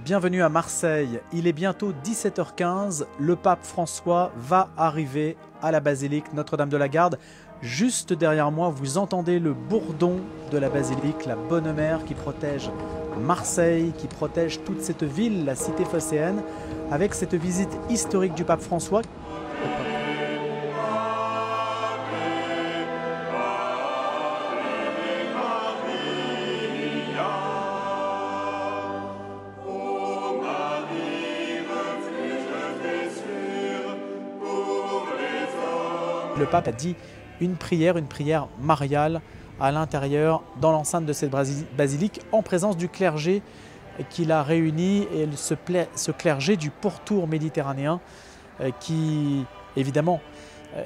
Bienvenue à Marseille. Il est bientôt 17h15. Le pape François va arriver à la basilique Notre-Dame de la Garde. Juste derrière moi, vous entendez le bourdon de la basilique, la Bonne Mère qui protège Marseille, qui protège toute cette ville, la cité phocéenne, avec cette visite historique du pape François. Le pape a dit une prière mariale à l'intérieur, dans l'enceinte de cette basilique, en présence du clergé qu'il a réuni, et ce clergé du pourtour méditerranéen qui, évidemment,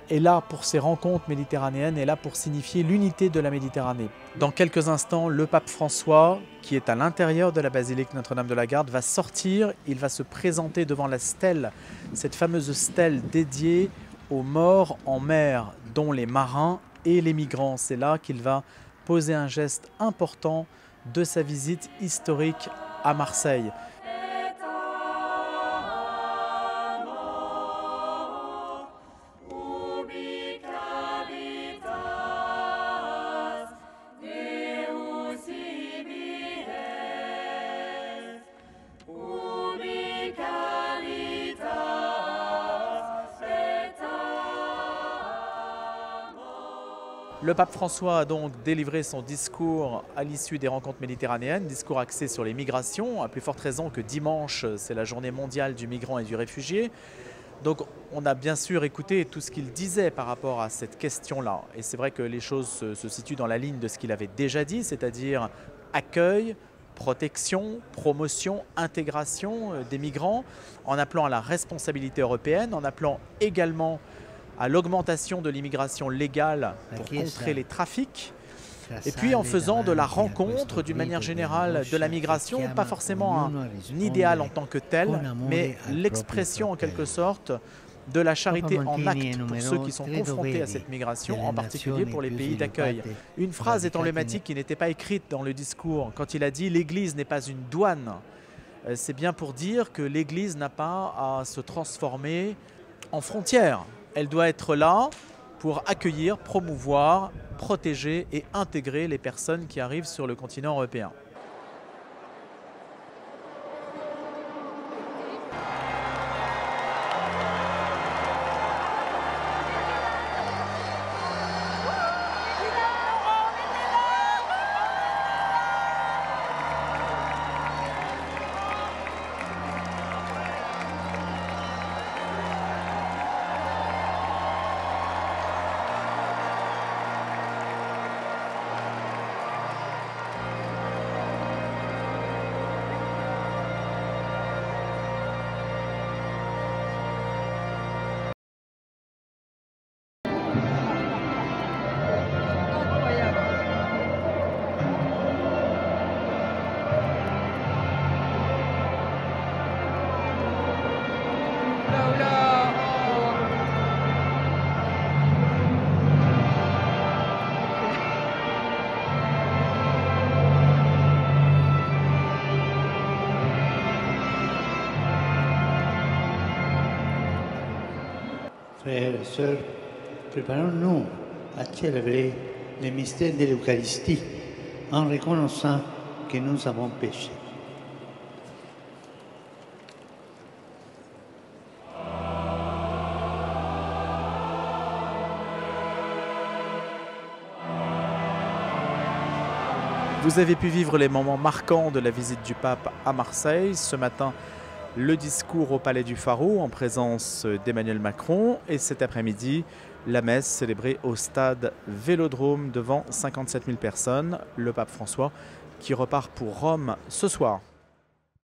est là pour ces rencontres méditerranéennes, est là pour signifier l'unité de la Méditerranée. Dans quelques instants, le pape François, qui est à l'intérieur de la basilique Notre-Dame de la Garde, va sortir, il va se présenter devant la stèle, cette fameuse stèle dédiée aux morts en mer, dont les marins et les migrants. C'est là qu'il va poser un geste important de sa visite historique à Marseille. Le pape François a donc délivré son discours à l'issue des rencontres méditerranéennes, discours axé sur les migrations, à plus forte raison que dimanche, c'est la journée mondiale du migrant et du réfugié. Donc on a bien sûr écouté tout ce qu'il disait par rapport à cette question-là. Et c'est vrai que les choses se situent dans la ligne de ce qu'il avait déjà dit, c'est-à-dire accueil, protection, promotion, intégration des migrants, en appelant à la responsabilité européenne, en appelant également à l'augmentation de l'immigration légale pour contrer les trafics, et puis en faisant de la rencontre, d'une manière générale, de la migration, pas forcément un idéal en tant que tel, mais l'expression en quelque sorte de la charité en acte pour ceux qui sont confrontés à cette migration, en particulier pour les pays d'accueil. Une phrase est emblématique qui n'était pas écrite dans le discours, quand il a dit « l'Église n'est pas une douane ». C'est bien pour dire que l'Église n'a pas à se transformer en frontière. Elle doit être là pour accueillir, promouvoir, protéger et intégrer les personnes qui arrivent sur le continent européen. Frères et sœurs, préparons-nous à célébrer les mystères de l'Eucharistie en reconnaissant que nous avons péché. Vous avez pu vivre les moments marquants de la visite du pape à Marseille. Ce matin, le discours au Palais du Pharo en présence d'Emmanuel Macron, et cet après-midi, la messe célébrée au stade Vélodrome devant 57 000 personnes. Le pape François qui repart pour Rome ce soir.